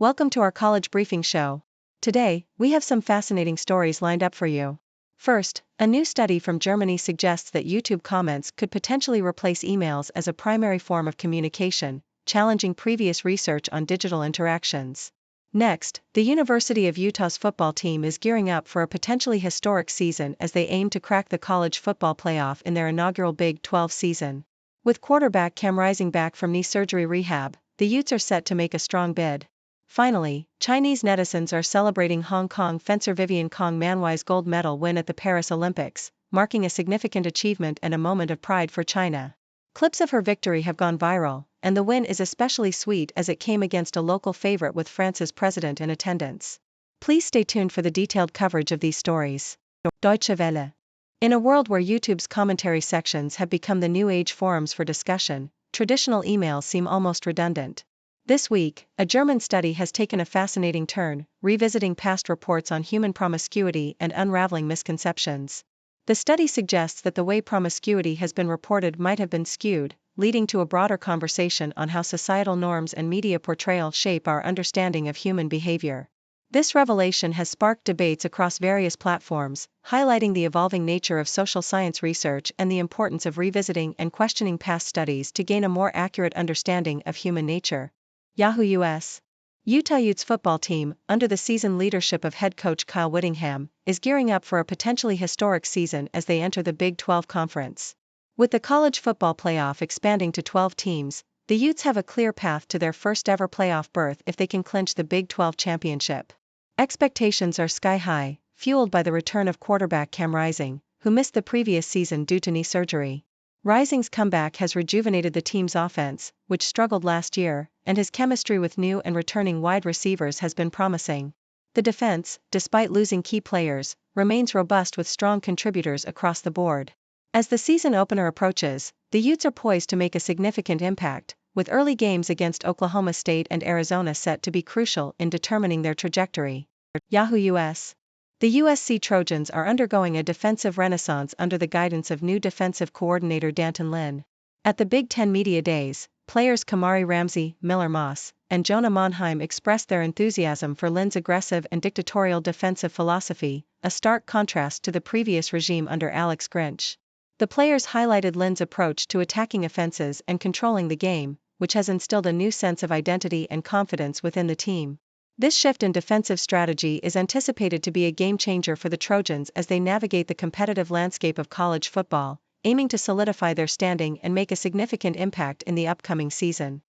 Welcome to our college briefing show. Today, we have some fascinating stories lined up for you. First, a new study from Germany suggests that YouTube comments could potentially replace emails as a primary form of communication, challenging previous research on digital interactions. Next, the University of Utah's football team is gearing up for a potentially historic season as they aim to crack the college football playoff in their inaugural Big 12 season. With quarterback Cam Rising back from knee surgery rehab, the Utes are set to make a strong bid. Finally, Chinese netizens are celebrating Hong Kong fencer Vivian Kong Manwai's gold medal win at the Paris Olympics, marking a significant achievement and a moment of pride for China. Clips of her victory have gone viral, and the win is especially sweet as it came against a local favorite with France's president in attendance. Please stay tuned for the detailed coverage of these stories. Deutsche Welle. In a world where YouTube's commentary sections have become the new age forums for discussion, traditional emails seem almost redundant. This week, a German study has taken a fascinating turn, revisiting past reports on human promiscuity and unraveling misconceptions. The study suggests that the way promiscuity has been reported might have been skewed, leading to a broader conversation on how societal norms and media portrayal shape our understanding of human behavior. This revelation has sparked debates across various platforms, highlighting the evolving nature of social science research and the importance of revisiting and questioning past studies to gain a more accurate understanding of human nature. Yahoo US. Utah Utes football team, under the seasoned leadership of head coach Kyle Whittingham, is gearing up for a potentially historic season as they enter the Big 12 conference. With the college football playoff expanding to 12 teams, the Utes have a clear path to their first-ever playoff berth if they can clinch the Big 12 championship. Expectations are sky-high, fueled by the return of quarterback Cam Rising, who missed the previous season due to knee surgery. Rising's comeback has rejuvenated the team's offense, which struggled last year, and his chemistry with new and returning wide receivers has been promising. The defense, despite losing key players, remains robust with strong contributors across the board. As the season opener approaches, the Utes are poised to make a significant impact, with early games against Oklahoma State and Arizona set to be crucial in determining their trajectory. Yahoo US. The USC Trojans are undergoing a defensive renaissance under the guidance of new defensive coordinator D'Anton Lynn. At the Big Ten Media Days, players Kamari Ramsey, Miller Moss, and Jonah Monheim expressed their enthusiasm for Lynn's aggressive and dictatorial defensive philosophy, a stark contrast to the previous regime under Alex Grinch. The players highlighted Lynn's approach to attacking offenses and controlling the game, which has instilled a new sense of identity and confidence within the team. This shift in defensive strategy is anticipated to be a game-changer for the Trojans as they navigate the competitive landscape of college football, aiming to solidify their standing and make a significant impact in the upcoming season.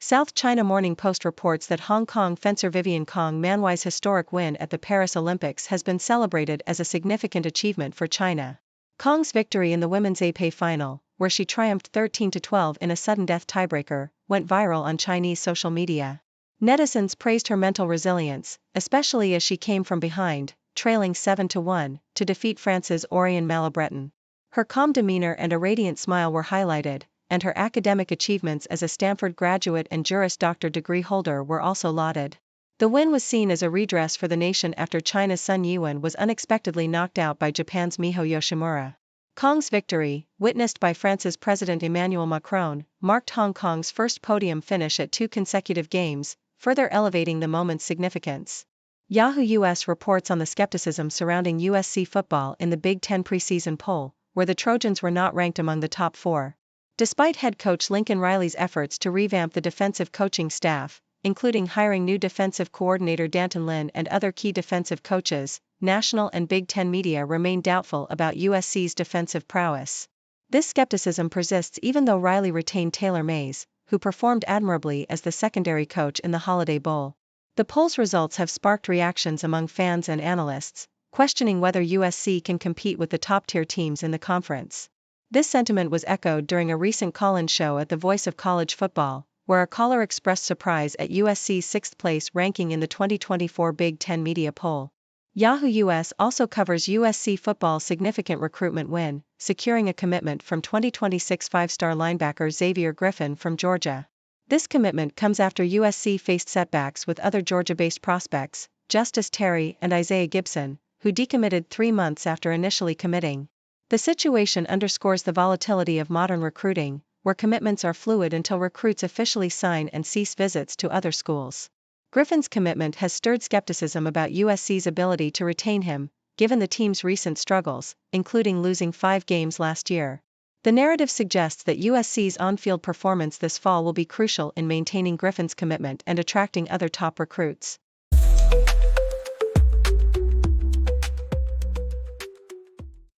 South China Morning Post reports that Hong Kong fencer Vivian Kong Manwai's historic win at the Paris Olympics has been celebrated as a significant achievement for China. Kong's victory in the women's AP final, where she triumphed 13-12 in a sudden-death tiebreaker, went viral on Chinese social media. Netizens praised her mental resilience, especially as she came from behind, trailing 7-1, to defeat France's Oriane Malabreton. Her calm demeanor and a radiant smile were highlighted, and her academic achievements as a Stanford graduate and Juris Doctor degree holder were also lauded. The win was seen as a redress for the nation after China's Sun Yuan was unexpectedly knocked out by Japan's Miho Yoshimura. Kong's victory, witnessed by France's President Emmanuel Macron, marked Hong Kong's first podium finish at 2 consecutive games, further elevating the moment's significance. Yahoo US reports on the skepticism surrounding USC football in the Big Ten preseason poll, where the Trojans were not ranked among the top 4. Despite head coach Lincoln Riley's efforts to revamp the defensive coaching staff, including hiring new defensive coordinator D'Anton Lynn and other key defensive coaches, national and Big Ten media remain doubtful about USC's defensive prowess. This skepticism persists even though Riley retained Taylor Mays, who performed admirably as the secondary coach in the Holiday Bowl. The poll's results have sparked reactions among fans and analysts, questioning whether USC can compete with the top-tier teams in the conference. This sentiment was echoed during a recent call-in show at the Voice of College Football, where a caller expressed surprise at USC's 6th-place ranking in the 2024 Big Ten media poll. Yahoo US also covers USC football's significant recruitment win, securing a commitment from 2026 five-star linebacker Xavier Griffin from Georgia. This commitment comes after USC faced setbacks with other Georgia-based prospects, Justice Terry and Isaiah Gibson, who decommitted 3 months after initially committing. The situation underscores the volatility of modern recruiting, where commitments are fluid until recruits officially sign and cease visits to other schools. Griffin's commitment has stirred skepticism about USC's ability to retain him, given the team's recent struggles, including losing 5 games last year. The narrative suggests that USC's on-field performance this fall will be crucial in maintaining Griffin's commitment and attracting other top recruits.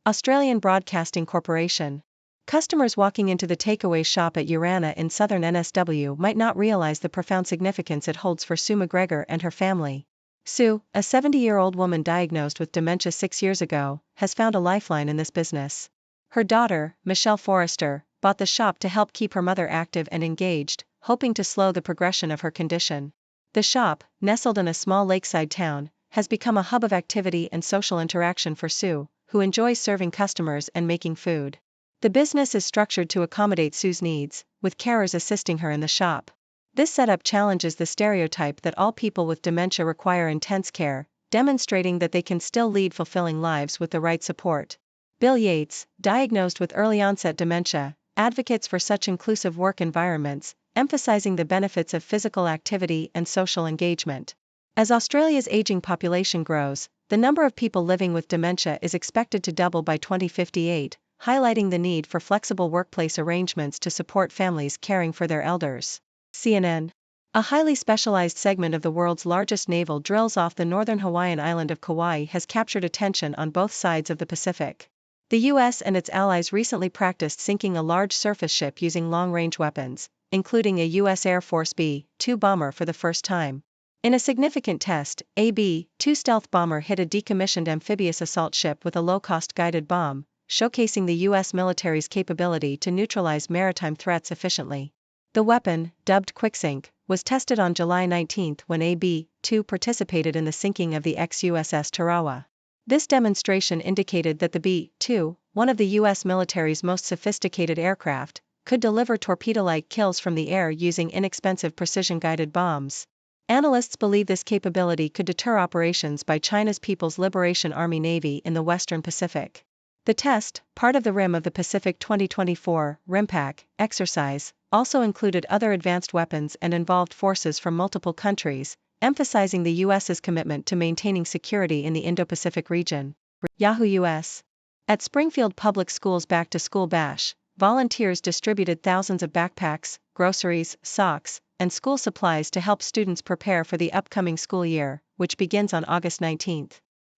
Australian Broadcasting Corporation. Customers walking into the takeaway shop at Urana in southern NSW might not realize the profound significance it holds for Sue McGregor and her family. Sue, a 70-year-old woman diagnosed with dementia 6 years ago, has found a lifeline in this business. Her daughter, Michelle Forrester, bought the shop to help keep her mother active and engaged, hoping to slow the progression of her condition. The shop, nestled in a small lakeside town, has become a hub of activity and social interaction for Sue, who enjoys serving customers and making food. The business is structured to accommodate Sue's needs, with carers assisting her in the shop. This setup challenges the stereotype that all people with dementia require intense care, demonstrating that they can still lead fulfilling lives with the right support. Bill Yates, diagnosed with early-onset dementia, advocates for such inclusive work environments, emphasizing the benefits of physical activity and social engagement. As Australia's aging population grows, the number of people living with dementia is expected to double by 2058, highlighting the need for flexible workplace arrangements to support families caring for their elders. CNN. A highly specialized segment of the world's largest naval drills off the northern Hawaiian island of Kauai has captured attention on both sides of the Pacific. The U.S. and its allies recently practiced sinking a large surface ship using long-range weapons, including a U.S. Air Force B-2 bomber for the first time. In a significant test, a B-2 stealth bomber hit a decommissioned amphibious assault ship with a low-cost guided bomb, showcasing the U.S. military's capability to neutralize maritime threats efficiently. The weapon, dubbed Quicksink, was tested on July 19 when a B-2 participated in the sinking of the ex-USS Tarawa. This demonstration indicated that the B-2, one of the U.S. military's most sophisticated aircraft, could deliver torpedo-like kills from the air using inexpensive precision-guided bombs. Analysts believe this capability could deter operations by China's People's Liberation Army Navy in the Western Pacific. The test, part of the Rim of the Pacific 2024 RIMPAC exercise, also included other advanced weapons and involved forces from multiple countries, emphasizing the U.S.'s commitment to maintaining security in the Indo-Pacific region. Yahoo US. At Springfield Public Schools' Back-to-School Bash, volunteers distributed thousands of backpacks, groceries, socks, and school supplies to help students prepare for the upcoming school year, which begins on August 19.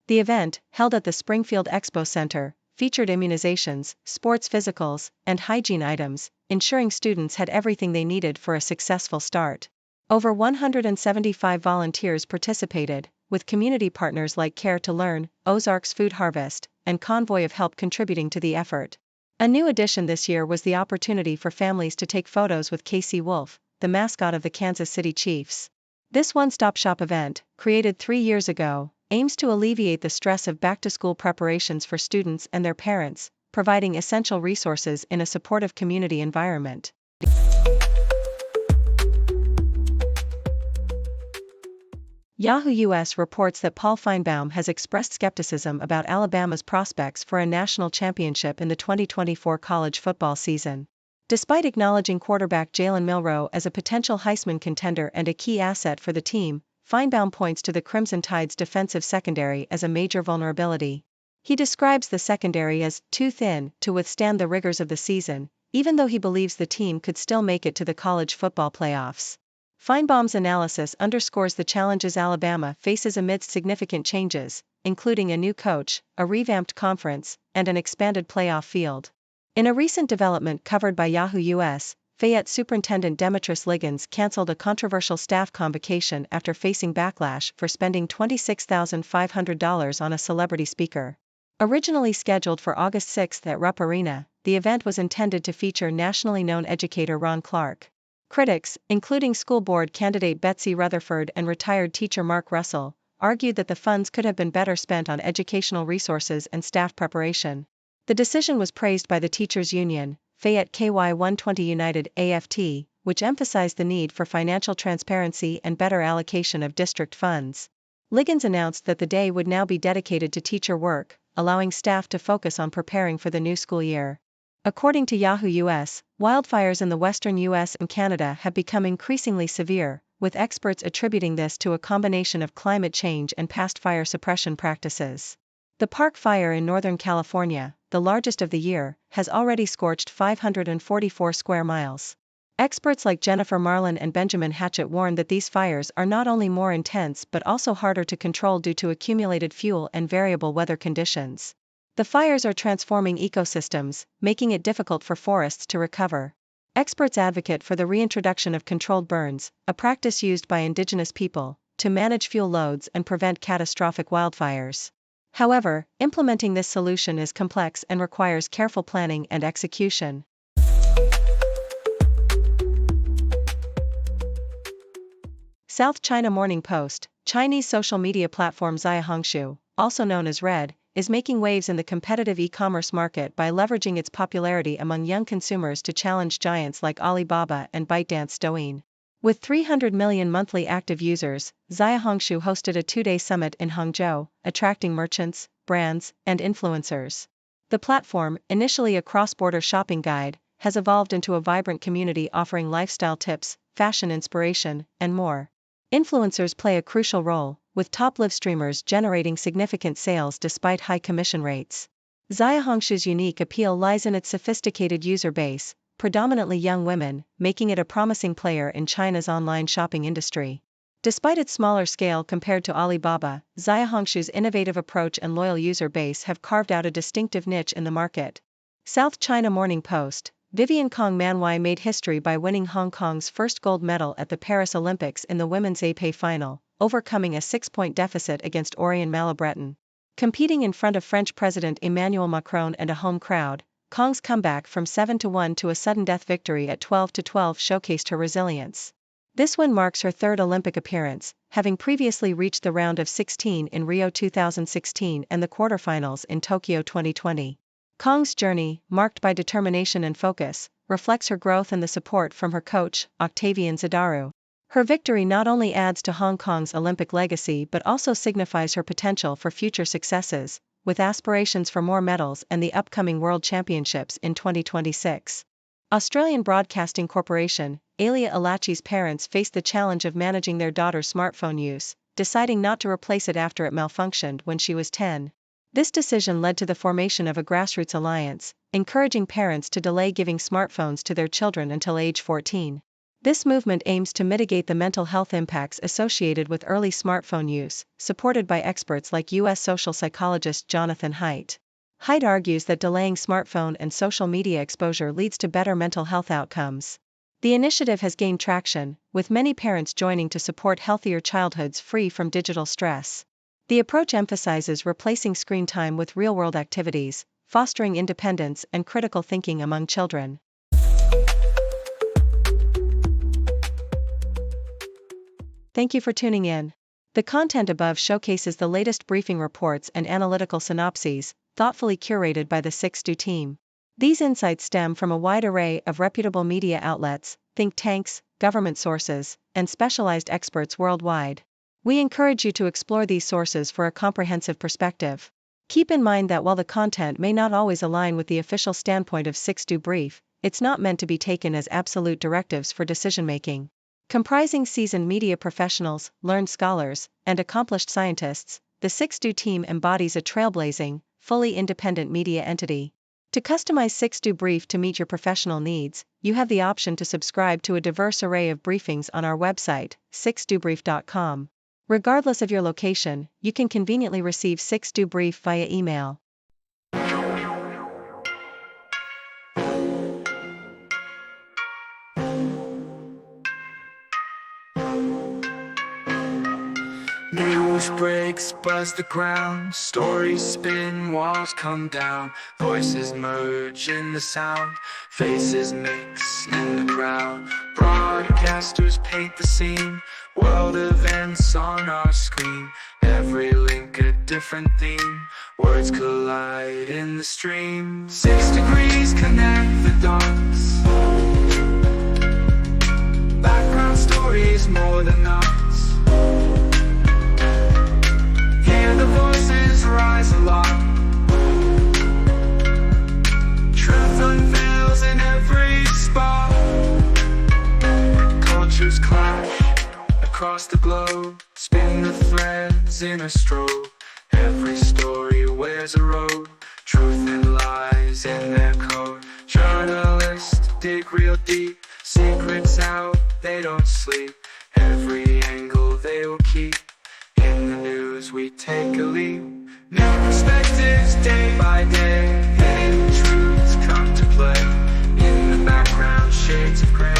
The event, held at the Springfield Expo Center, featured immunizations, sports physicals, and hygiene items, ensuring students had everything they needed for a successful start. Over 175 volunteers participated, with community partners like Care to Learn, Ozarks Food Harvest, and Convoy of Help contributing to the effort. A new addition this year was the opportunity for families to take photos with Casey Wolf, the mascot of the Kansas City Chiefs. This one-stop-shop event, created 3 years ago, aims to alleviate the stress of back-to-school preparations for students and their parents, providing essential resources in a supportive community environment. Yahoo US reports that Paul Feinbaum has expressed skepticism about Alabama's prospects for a national championship in the 2024 college football season. Despite acknowledging quarterback Jalen Milroe as a potential Heisman contender and a key asset for the team, Feinbaum points to the Crimson Tide's defensive secondary as a major vulnerability. He describes the secondary as too thin to withstand the rigors of the season, even though he believes the team could still make it to the college football playoffs. Feinbaum's analysis underscores the challenges Alabama faces amidst significant changes, including a new coach, a revamped conference, and an expanded playoff field. In a recent development covered by Yahoo US, Fayette Superintendent Demetrius Liggins canceled a controversial staff convocation after facing backlash for spending $26,500 on a celebrity speaker. Originally scheduled for August 6 at Rupp Arena, the event was intended to feature nationally known educator Ron Clark. Critics, including school board candidate Betsy Rutherford and retired teacher Mark Russell, argued that the funds could have been better spent on educational resources and staff preparation. The decision was praised by the teachers' union, Fayette KY 120 United AFT, which emphasized the need for financial transparency and better allocation of district funds. Liggins announced that the day would now be dedicated to teacher work, allowing staff to focus on preparing for the new school year. According to Yahoo US, wildfires in the western US and Canada have become increasingly severe, with experts attributing this to a combination of climate change and past fire suppression practices. The Park Fire in Northern California, the largest of the year, has already scorched 544 square miles. Experts like Jennifer Marlin and Benjamin Hatchett warn that these fires are not only more intense but also harder to control due to accumulated fuel and variable weather conditions. The fires are transforming ecosystems, making it difficult for forests to recover. Experts advocate for the reintroduction of controlled burns, a practice used by indigenous people, to manage fuel loads and prevent catastrophic wildfires. However, implementing this solution is complex and requires careful planning and execution. South China Morning Post, Chinese social media platform Xiaohongshu, also known as Red, is making waves in the competitive e-commerce market by leveraging its popularity among young consumers to challenge giants like Alibaba and ByteDance Douyin. With 300 million monthly active users, Xiaohongshu hosted a two-day summit in Hangzhou, attracting merchants, brands, and influencers. The platform, initially a cross-border shopping guide, has evolved into a vibrant community offering lifestyle tips, fashion inspiration, and more. Influencers play a crucial role, with top live streamers generating significant sales despite high commission rates. Xiaohongshu's unique appeal lies in its sophisticated user base, predominantly young women, making it a promising player in China's online shopping industry. Despite its smaller scale compared to Alibaba, Xiaohongshu's innovative approach and loyal user base have carved out a distinctive niche in the market. South China Morning Post, Vivian Kong Manwai made history by winning Hong Kong's first gold medal at the Paris Olympics in the women's épée final, overcoming a 6-point deficit against Oriane Malabreton. Competing in front of French President Emmanuel Macron and a home crowd, Kong's comeback from 7-1 to a sudden-death victory at 12-12 showcased her resilience. This win marks her third Olympic appearance, having previously reached the round of 16 in Rio 2016 and the quarterfinals in Tokyo 2020. Kong's journey, marked by determination and focus, reflects her growth and the support from her coach, Octavian Zadaru. Her victory not only adds to Hong Kong's Olympic legacy but also signifies her potential for future successes, with aspirations for more medals and the upcoming World Championships in 2026. Australian Broadcasting Corporation, Alia Alachi's parents faced the challenge of managing their daughter's smartphone use, deciding not to replace it after it malfunctioned when she was 10. This decision led to the formation of a grassroots alliance, encouraging parents to delay giving smartphones to their children until age 14. This movement aims to mitigate the mental health impacts associated with early smartphone use, supported by experts like U.S. social psychologist Jonathan Haidt. Haidt argues that delaying smartphone and social media exposure leads to better mental health outcomes. The initiative has gained traction, with many parents joining to support healthier childhoods free from digital stress. The approach emphasizes replacing screen time with real-world activities, fostering independence and critical thinking among children. Thank you for tuning in. The content above showcases the latest briefing reports and analytical synopses, thoughtfully curated by the 6Do team. These insights stem from a wide array of reputable media outlets, think tanks, government sources, and specialized experts worldwide. We encourage you to explore these sources for a comprehensive perspective. Keep in mind that while the content may not always align with the official standpoint of 6Do Brief, it's not meant to be taken as absolute directives for decision-making. Comprising seasoned media professionals, learned scholars, and accomplished scientists, the 6Do team embodies a trailblazing, fully independent media entity. To customize 6Do Brief to meet your professional needs, you have the option to subscribe to a diverse array of briefings on our website, 6dobrief.com. Regardless of your location, you can conveniently receive 6Do Brief via email. News breaks, buzz the ground, stories spin, walls come down, voices merge in the sound, faces mix in the crowd, broadcasters paint the scene, world events on our screen, every link a different theme, words collide in the stream, 6 degrees connect the dots, background stories more than us. The voices rise aloft, truth unveiled. spin the threads in a stroke. Every story wears a road, truth and lies in their code. Journalists dig real deep, secrets out, they don't sleep. Every angle they will keep. In the news we take a leap. New perspectives day by day, hidden truths come to play. In the background shades of gray.